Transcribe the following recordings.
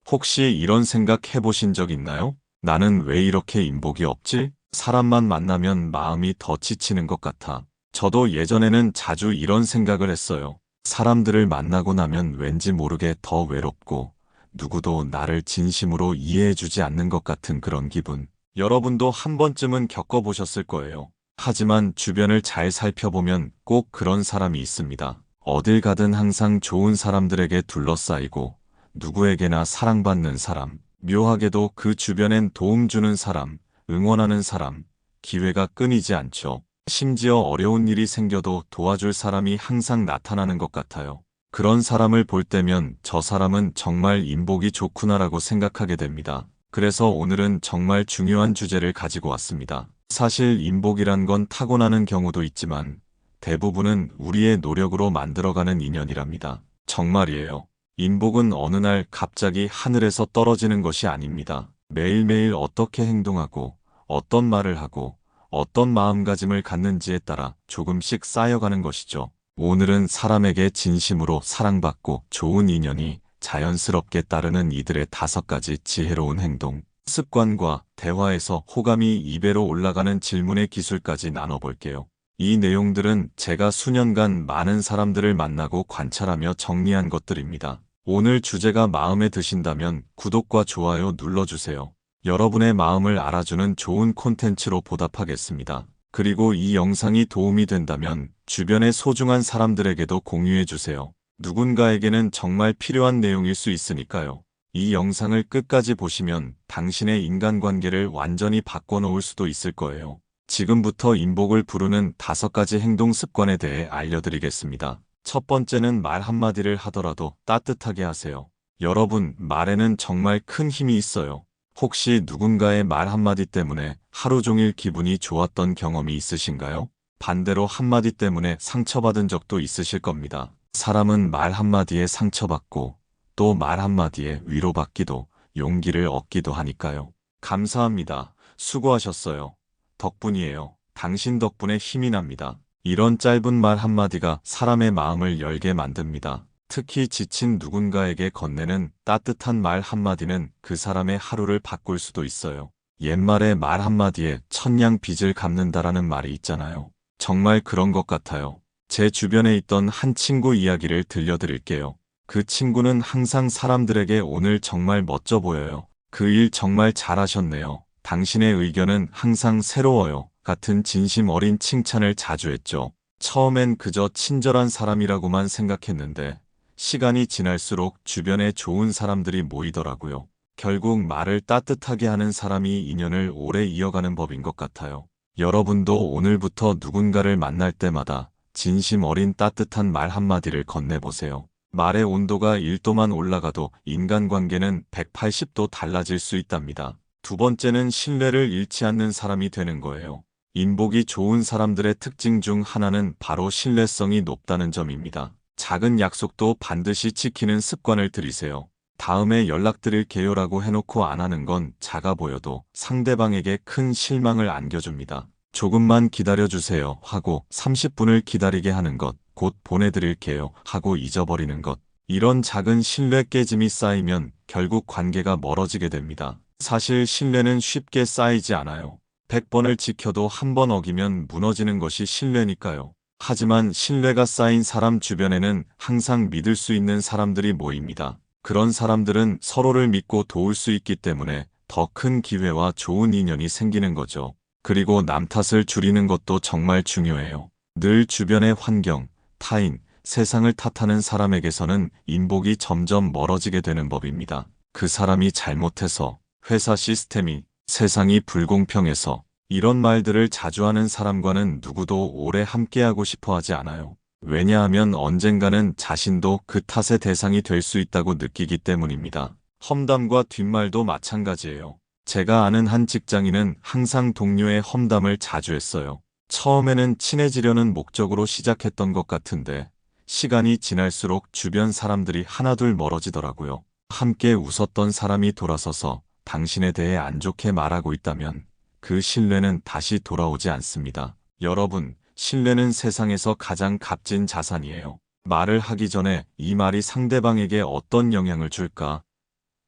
혹시 이런 생각 해보신 적 있나요? 나는 왜 이렇게 인복이 없지? 사람만 만나면 마음이 더 지치는 것 같아. 저도 예전에는 자주 이런 생각을 했어요. 사람들을 만나고 나면 왠지 모르게 더 외롭고 누구도 나를 진심으로 이해해주지 않는 것 같은 그런 기분. 여러분도 한 번쯤은 겪어보셨을 거예요. 하지만 주변을 잘 살펴보면 꼭 그런 사람이 있습니다. 어딜 가든 항상 좋은 사람들에게 둘러싸이고 누구에게나 사랑받는 사람, 묘하게도 그 주변엔 도움 주는 사람, 응원하는 사람, 기회가 끊이지 않죠. 심지어 어려운 일이 생겨도 도와줄 사람이 항상 나타나는 것 같아요. 그런 사람을 볼 때면 저 사람은 정말 인복이 좋구나라고 생각하게 됩니다. 그래서 오늘은 정말 중요한 주제를 가지고 왔습니다. 사실 인복이란 건 타고나는 경우도 있지만 대부분은 우리의 노력으로 만들어가는 인연이랍니다. 정말이에요. 인복은 어느 날 갑자기 하늘에서 떨어지는 것이 아닙니다. 매일매일 어떻게 행동하고 어떤 말을 하고 어떤 마음가짐을 갖는지에 따라 조금씩 쌓여가는 것이죠. 오늘은 사람에게 진심으로 사랑받고 좋은 인연이 자연스럽게 따르는 이들의 5가지 지혜로운 행동, 습관과 대화에서 호감이 2배로 올라가는 질문의 기술까지 나눠볼게요. 이 내용들은 제가 수년간 많은 사람들을 만나고 관찰하며 정리한 것들입니다. 오늘 주제가 마음에 드신다면 구독과 좋아요 눌러주세요. 여러분의 마음을 알아주는 좋은 콘텐츠로 보답하겠습니다. 그리고 이 영상이 도움이 된다면 주변의 소중한 사람들에게도 공유해주세요. 누군가에게는 정말 필요한 내용일 수 있으니까요. 이 영상을 끝까지 보시면 당신의 인간관계를 완전히 바꿔놓을 수도 있을 거예요. 지금부터 인복을 부르는 5가지 행동 습관에 대해 알려드리겠습니다. 첫 번째는 말 한마디를 하더라도 따뜻하게 하세요. 여러분, 말에는 정말 큰 힘이 있어요. 혹시 누군가의 말 한마디 때문에 하루 종일 기분이 좋았던 경험이 있으신가요? 반대로 한마디 때문에 상처받은 적도 있으실 겁니다. 사람은 말 한마디에 상처받고 또 말 한마디에 위로받기도 용기를 얻기도 하니까요. 감사합니다. 수고하셨어요. 덕분이에요. 당신 덕분에 힘이 납니다. 이런 짧은 말 한마디가 사람의 마음을 열게 만듭니다. 특히 지친 누군가에게 건네는 따뜻한 말 한마디는 그 사람의 하루를 바꿀 수도 있어요. 옛말에 말 한마디에 천냥 빚을 갚는다라는 말이 있잖아요. 정말 그런 것 같아요. 제 주변에 있던 한 친구 이야기를 들려드릴게요. 그 친구는 항상 사람들에게 오늘 정말 멋져 보여요. 그 일 정말 잘하셨네요. 당신의 의견은 항상 새로워요. 같은 진심 어린 칭찬을 자주 했죠. 처음엔 그저 친절한 사람이라고만 생각했는데 시간이 지날수록 주변에 좋은 사람들이 모이더라고요. 결국 말을 따뜻하게 하는 사람이 인연을 오래 이어가는 법인 것 같아요. 여러분도 오늘부터 누군가를 만날 때마다 진심 어린 따뜻한 말 한마디를 건네보세요. 말의 온도가 1도만 올라가도 인간관계는 180도 달라질 수 있답니다. 두 번째는 신뢰를 잃지 않는 사람이 되는 거예요. 인복이 좋은 사람들의 특징 중 하나는 바로 신뢰성이 높다는 점입니다. 작은 약속도 반드시 지키는 습관을 들이세요. 다음에 연락드릴게요라고 해놓고 안 하는 건 작아 보여도 상대방에게 큰 실망을 안겨줍니다. 조금만 기다려주세요 하고 30분을 기다리게 하는 것, 곧 보내드릴게요 하고 잊어버리는 것. 이런 작은 신뢰 깨짐이 쌓이면 결국 관계가 멀어지게 됩니다. 사실 신뢰는 쉽게 쌓이지 않아요. 100번을 지켜도 한 번 어기면 무너지는 것이 신뢰니까요. 하지만 신뢰가 쌓인 사람 주변에는 항상 믿을 수 있는 사람들이 모입니다. 그런 사람들은 서로를 믿고 도울 수 있기 때문에 더 큰 기회와 좋은 인연이 생기는 거죠. 그리고 남 탓을 줄이는 것도 정말 중요해요. 늘 주변의 환경, 타인, 세상을 탓하는 사람에게서는 인복이 점점 멀어지게 되는 법입니다. 그 사람이 잘못해서, 회사 시스템이, 세상이 불공평해서 이런 말들을 자주 하는 사람과는 누구도 오래 함께하고 싶어 하지 않아요. 왜냐하면 언젠가는 자신도 그 탓의 대상이 될 수 있다고 느끼기 때문입니다. 험담과 뒷말도 마찬가지예요. 제가 아는 한 직장인은 항상 동료의 험담을 자주 했어요. 처음에는 친해지려는 목적으로 시작했던 것 같은데 시간이 지날수록 주변 사람들이 하나둘 멀어지더라고요. 함께 웃었던 사람이 돌아서서 당신에 대해 안 좋게 말하고 있다면 그 신뢰는 다시 돌아오지 않습니다. 여러분, 신뢰는 세상에서 가장 값진 자산이에요. 말을 하기 전에 이 말이 상대방에게 어떤 영향을 줄까?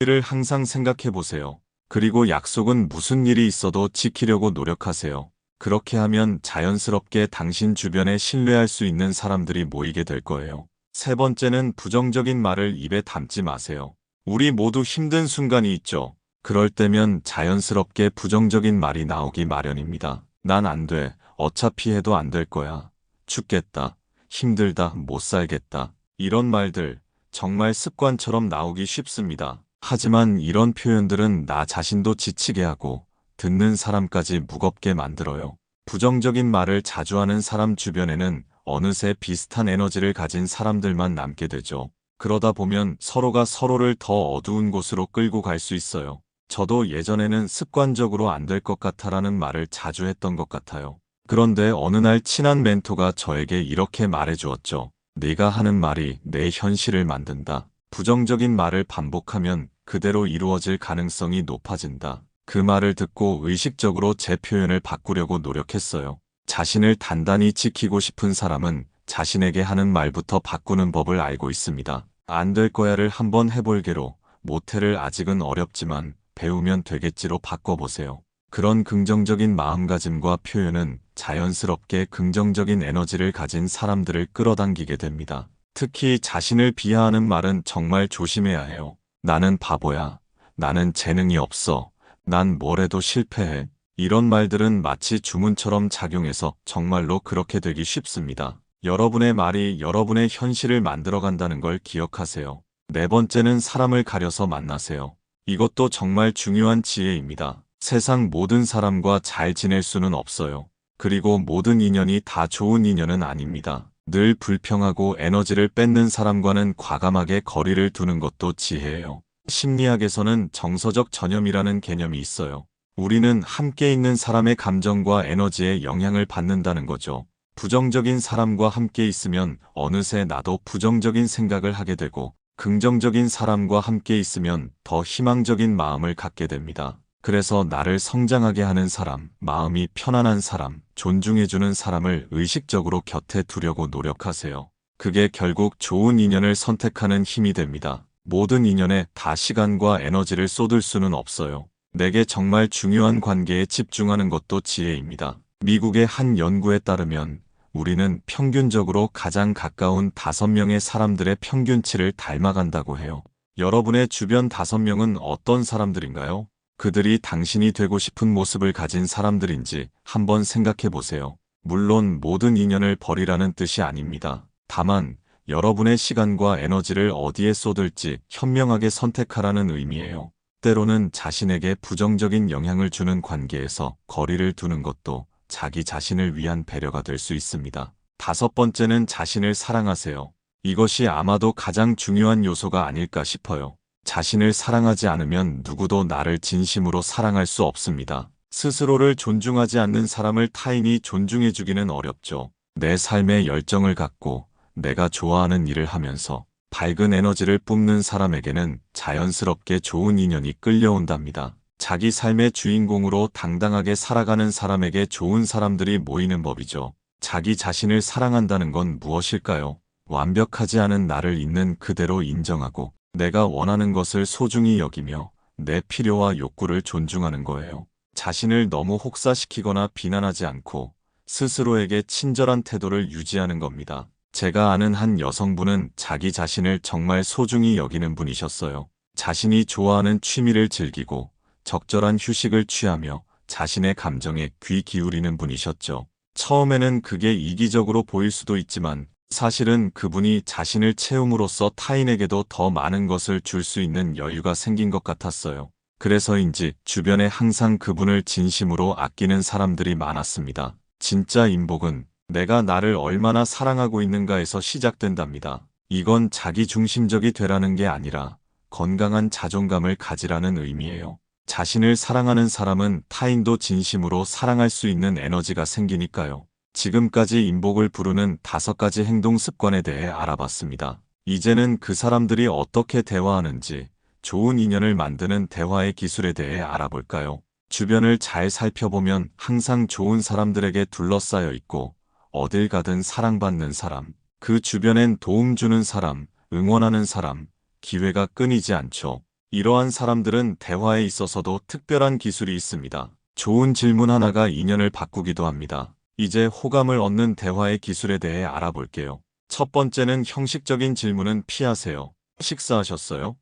이를 항상 생각해 보세요. 그리고 약속은 무슨 일이 있어도 지키려고 노력하세요. 그렇게 하면 자연스럽게 당신 주변에 신뢰할 수 있는 사람들이 모이게 될 거예요. 세 번째는 부정적인 말을 입에 담지 마세요. 우리 모두 힘든 순간이 있죠. 그럴 때면 자연스럽게 부정적인 말이 나오기 마련입니다. 난 안 돼. 어차피 해도 안 될 거야. 죽겠다. 힘들다. 못 살겠다. 이런 말들 정말 습관처럼 나오기 쉽습니다. 하지만 이런 표현들은 나 자신도 지치게 하고 듣는 사람까지 무겁게 만들어요. 부정적인 말을 자주 하는 사람 주변에는 어느새 비슷한 에너지를 가진 사람들만 남게 되죠. 그러다 보면 서로가 서로를 더 어두운 곳으로 끌고 갈 수 있어요. 저도 예전에는 습관적으로 안 될 것 같아라는 말을 자주 했던 것 같아요. 그런데 어느 날 친한 멘토가 저에게 이렇게 말해 주었죠. 네가 하는 말이 내 현실을 만든다. 부정적인 말을 반복하면 그대로 이루어질 가능성이 높아진다. 그 말을 듣고 의식적으로 제 표현을 바꾸려고 노력했어요. 자신을 단단히 지키고 싶은 사람은 자신에게 하는 말부터 바꾸는 법을 알고 있습니다. 안 될 거야를 한번 해볼게로, 못해를 아직은 어렵지만 배우면 되겠지로 바꿔보세요. 그런 긍정적인 마음가짐과 표현은 자연스럽게 긍정적인 에너지를 가진 사람들을 끌어당기게 됩니다. 특히 자신을 비하하는 말은 정말 조심해야 해요. 나는 바보야. 나는 재능이 없어. 난 뭘 해도 실패해. 이런 말들은 마치 주문처럼 작용해서 정말로 그렇게 되기 쉽습니다. 여러분의 말이 여러분의 현실을 만들어간다는 걸 기억하세요. 네 번째는 사람을 가려서 만나세요. 이것도 정말 중요한 지혜입니다. 세상 모든 사람과 잘 지낼 수는 없어요. 그리고 모든 인연이 다 좋은 인연은 아닙니다. 늘 불평하고 에너지를 뺏는 사람과는 과감하게 거리를 두는 것도 지혜예요. 심리학에서는 정서적 전염이라는 개념이 있어요. 우리는 함께 있는 사람의 감정과 에너지에 영향을 받는다는 거죠. 부정적인 사람과 함께 있으면 어느새 나도 부정적인 생각을 하게 되고, 긍정적인 사람과 함께 있으면 더 희망적인 마음을 갖게 됩니다. 그래서 나를 성장하게 하는 사람, 마음이 편안한 사람, 존중해주는 사람을 의식적으로 곁에 두려고 노력하세요. 그게 결국 좋은 인연을 선택하는 힘이 됩니다. 모든 인연에 다 시간과 에너지를 쏟을 수는 없어요. 내게 정말 중요한 관계에 집중하는 것도 지혜입니다. 미국의 한 연구에 따르면 우리는 평균적으로 가장 가까운 5명의 사람들의 평균치를 닮아간다고 해요. 여러분의 주변 5명은 어떤 사람들인가요? 그들이 당신이 되고 싶은 모습을 가진 사람들인지 한번 생각해 보세요. 물론 모든 인연을 버리라는 뜻이 아닙니다. 다만 여러분의 시간과 에너지를 어디에 쏟을지 현명하게 선택하라는 의미예요. 때로는 자신에게 부정적인 영향을 주는 관계에서 거리를 두는 것도 자기 자신을 위한 배려가 될 수 있습니다. 다섯 번째는 자신을 사랑하세요. 이것이 아마도 가장 중요한 요소가 아닐까 싶어요. 자신을 사랑하지 않으면 누구도 나를 진심으로 사랑할 수 없습니다. 스스로를 존중하지 않는 사람을 타인이 존중해주기는 어렵죠. 내 삶에 열정을 갖고 내가 좋아하는 일을 하면서 밝은 에너지를 뿜는 사람에게는 자연스럽게 좋은 인연이 끌려온답니다. 자기 삶의 주인공으로 당당하게 살아가는 사람에게 좋은 사람들이 모이는 법이죠. 자기 자신을 사랑한다는 건 무엇일까요? 완벽하지 않은 나를 있는 그대로 인정하고 내가 원하는 것을 소중히 여기며 내 필요와 욕구를 존중하는 거예요. 자신을 너무 혹사시키거나 비난하지 않고 스스로에게 친절한 태도를 유지하는 겁니다. 제가 아는 한 여성분은 자기 자신을 정말 소중히 여기는 분이셨어요. 자신이 좋아하는 취미를 즐기고 적절한 휴식을 취하며 자신의 감정에 귀 기울이는 분이셨죠. 처음에는 그게 이기적으로 보일 수도 있지만 사실은 그분이 자신을 채움으로써 타인에게도 더 많은 것을 줄 수 있는 여유가 생긴 것 같았어요. 그래서인지 주변에 항상 그분을 진심으로 아끼는 사람들이 많았습니다. 진짜 인복은 내가 나를 얼마나 사랑하고 있는가에서 시작된답니다. 이건 자기중심적이 되라는 게 아니라 건강한 자존감을 가지라는 의미예요. 자신을 사랑하는 사람은 타인도 진심으로 사랑할 수 있는 에너지가 생기니까요. 지금까지 인복을 부르는 5가지 행동 습관에 대해 알아봤습니다. 이제는 그 사람들이 어떻게 대화하는지, 좋은 인연을 만드는 대화의 기술에 대해 알아볼까요? 주변을 잘 살펴보면 항상 좋은 사람들에게 둘러싸여 있고 어딜 가든 사랑받는 사람, 그 주변엔 도움 주는 사람, 응원하는 사람, 기회가 끊이지 않죠. 이러한 사람들은 대화에 있어서도 특별한 기술이 있습니다. 좋은 질문 하나가 인연을 바꾸기도 합니다. 이제 호감을 얻는 대화의 기술에 대해 알아볼게요. 첫 번째는 형식적인 질문은 피하세요. 식사하셨어요?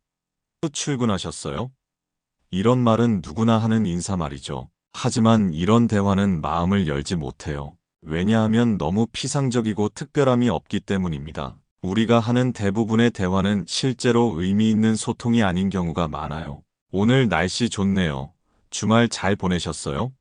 출근하셨어요? 이런 말은 누구나 하는 인사말이죠. 하지만 이런 대화는 마음을 열지 못해요. 왜냐하면 너무 피상적이고 특별함이 없기 때문입니다. 우리가 하는 대부분의 대화는 실제로 의미 있는 소통이 아닌 경우가 많아요. 오늘 날씨 좋네요. 주말 잘 보내셨어요?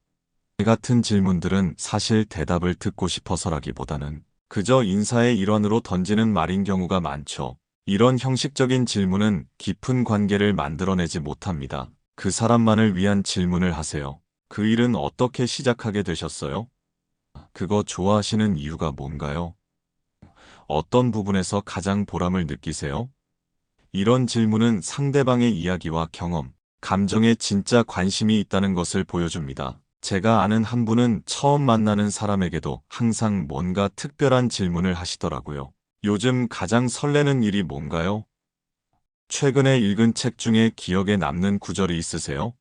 이 같은 질문들은 사실 대답을 듣고 싶어서라기보다는 그저 인사의 일환으로 던지는 말인 경우가 많죠. 이런 형식적인 질문은 깊은 관계를 만들어내지 못합니다. 그 사람만을 위한 질문을 하세요. 그 일은 어떻게 시작하게 되셨어요? 그거 좋아하시는 이유가 뭔가요? 어떤 부분에서 가장 보람을 느끼세요? 이런 질문은 상대방의 이야기와 경험, 감정에 진짜 관심이 있다는 것을 보여줍니다. 제가 아는 한 분은 처음 만나는 사람에게도 항상 뭔가 특별한 질문을 하시더라고요. 요즘 가장 설레는 일이 뭔가요? 최근에 읽은 책 중에 기억에 남는 구절이 있으세요?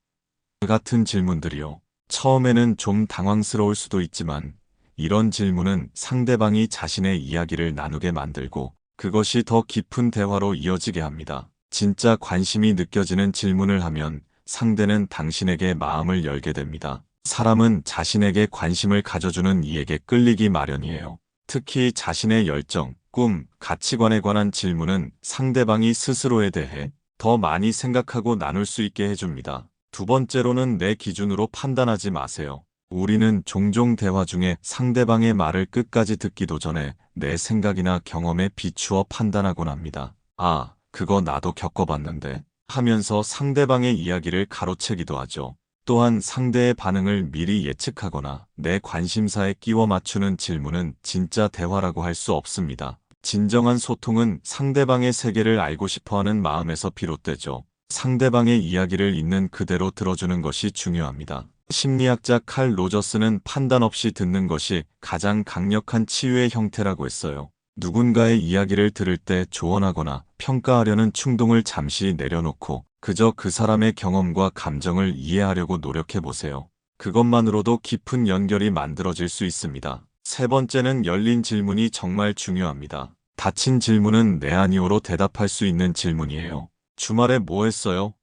그 같은 질문들이요. 처음에는 좀 당황스러울 수도 있지만 이런 질문은 상대방이 자신의 이야기를 나누게 만들고 그것이 더 깊은 대화로 이어지게 합니다. 진짜 관심이 느껴지는 질문을 하면 상대는 당신에게 마음을 열게 됩니다. 사람은 자신에게 관심을 가져주는 이에게 끌리기 마련이에요. 특히 자신의 열정, 꿈, 가치관에 관한 질문은 상대방이 스스로에 대해 더 많이 생각하고 나눌 수 있게 해줍니다. 두 번째로는 내 기준으로 판단하지 마세요. 우리는 종종 대화 중에 상대방의 말을 끝까지 듣기도 전에 내 생각이나 경험에 비추어 판단하곤 합니다. 아, 그거 나도 겪어봤는데 하면서 상대방의 이야기를 가로채기도 하죠. 또한 상대의 반응을 미리 예측하거나 내 관심사에 끼워 맞추는 질문은 진짜 대화라고 할 수 없습니다. 진정한 소통은 상대방의 세계를 알고 싶어하는 마음에서 비롯되죠. 상대방의 이야기를 있는 그대로 들어주는 것이 중요합니다. 심리학자 칼 로저스는 판단 없이 듣는 것이 가장 강력한 치유의 형태라고 했어요. 누군가의 이야기를 들을 때 조언하거나 평가하려는 충동을 잠시 내려놓고 그저 그 사람의 경험과 감정을 이해하려고 노력해 보세요. 그것만으로도 깊은 연결이 만들어질 수 있습니다. 세 번째는 열린 질문이 정말 중요합니다. 닫힌 질문은 네 아니오로 대답할 수 있는 질문이에요. 주말에 뭐 했어요?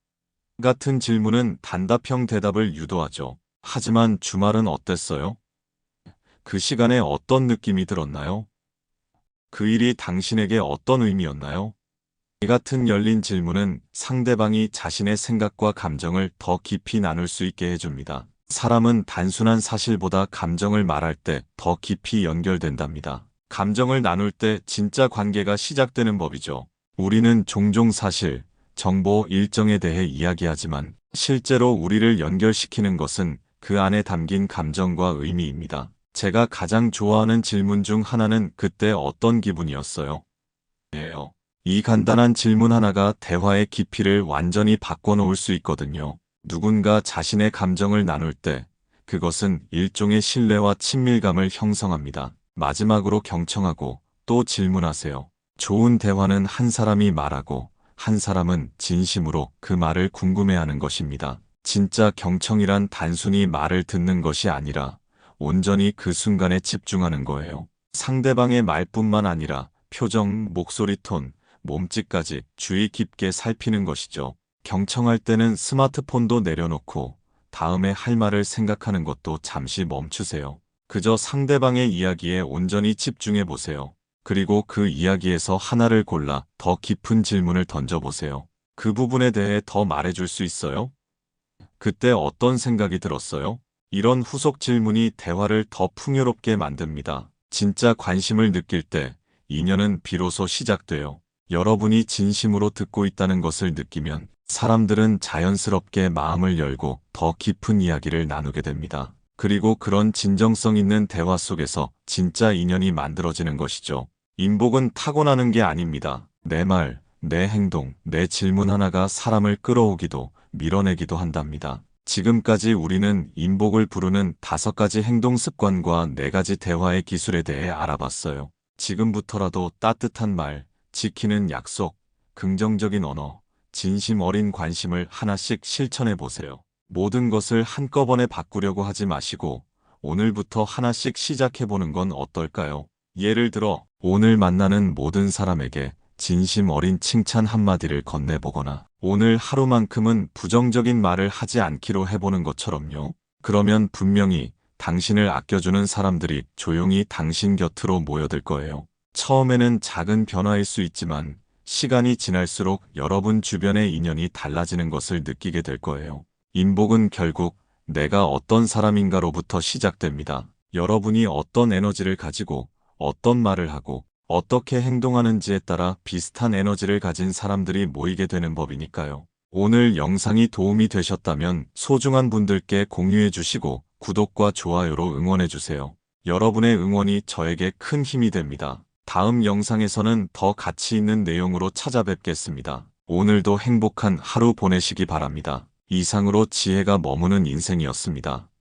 같은 질문은 단답형 대답을 유도하죠. 하지만 주말은 어땠어요? 그 시간에 어떤 느낌이 들었나요? 그 일이 당신에게 어떤 의미였나요? 이 같은 열린 질문은 상대방이 자신의 생각과 감정을 더 깊이 나눌 수 있게 해줍니다. 사람은 단순한 사실보다 감정을 말할 때 더 깊이 연결된답니다. 감정을 나눌 때 진짜 관계가 시작되는 법이죠. 우리는 종종 사실, 정보, 일정에 대해 이야기하지만 실제로 우리를 연결시키는 것은 그 안에 담긴 감정과 의미입니다. 제가 가장 좋아하는 질문 중 하나는 그때 어떤 기분이었어요? 예요. 이 간단한 질문 하나가 대화의 깊이를 완전히 바꿔놓을 수 있거든요. 누군가 자신의 감정을 나눌 때 그것은 일종의 신뢰와 친밀감을 형성합니다. 마지막으로 경청하고 또 질문하세요. 좋은 대화는 한 사람이 말하고 한 사람은 진심으로 그 말을 궁금해하는 것입니다. 진짜 경청이란 단순히 말을 듣는 것이 아니라 온전히 그 순간에 집중하는 거예요. 상대방의 말뿐만 아니라 표정, 목소리 톤, 몸짓까지 주의 깊게 살피는 것이죠. 경청할 때는 스마트폰도 내려놓고 다음에 할 말을 생각하는 것도 잠시 멈추세요. 그저 상대방의 이야기에 온전히 집중해 보세요. 그리고 그 이야기에서 하나를 골라 더 깊은 질문을 던져보세요. 그 부분에 대해 더 말해줄 수 있어요? 그때 어떤 생각이 들었어요? 이런 후속 질문이 대화를 더 풍요롭게 만듭니다. 진짜 관심을 느낄 때 인연은 비로소 시작돼요. 여러분이 진심으로 듣고 있다는 것을 느끼면 사람들은 자연스럽게 마음을 열고 더 깊은 이야기를 나누게 됩니다. 그리고 그런 진정성 있는 대화 속에서 진짜 인연이 만들어지는 것이죠. 인복은 타고나는 게 아닙니다. 내 말, 내 행동, 내 질문 하나가 사람을 끌어오기도 밀어내기도 한답니다. 지금까지 우리는 인복을 부르는 5가지 행동 습관과 4가지 대화의 기술에 대해 알아봤어요. 지금부터라도 따뜻한 말, 지키는 약속, 긍정적인 언어, 진심 어린 관심을 하나씩 실천해 보세요. 모든 것을 한꺼번에 바꾸려고 하지 마시고 오늘부터 하나씩 시작해 보는 건 어떨까요? 예를 들어 오늘 만나는 모든 사람에게 진심 어린 칭찬 한마디를 건네보거나 오늘 하루만큼은 부정적인 말을 하지 않기로 해보는 것처럼요. 그러면 분명히 당신을 아껴주는 사람들이 조용히 당신 곁으로 모여들 거예요. 처음에는 작은 변화일 수 있지만 시간이 지날수록 여러분 주변의 인연이 달라지는 것을 느끼게 될 거예요. 인복은 결국 내가 어떤 사람인가로부터 시작됩니다. 여러분이 어떤 에너지를 가지고 어떤 말을 하고 어떻게 행동하는지에 따라 비슷한 에너지를 가진 사람들이 모이게 되는 법이니까요. 오늘 영상이 도움이 되셨다면 소중한 분들께 공유해 주시고 구독과 좋아요로 응원해 주세요. 여러분의 응원이 저에게 큰 힘이 됩니다. 다음 영상에서는 더 가치 있는 내용으로 찾아뵙겠습니다. 오늘도 행복한 하루 보내시기 바랍니다. 이상으로 지혜가 머무는 인생이었습니다.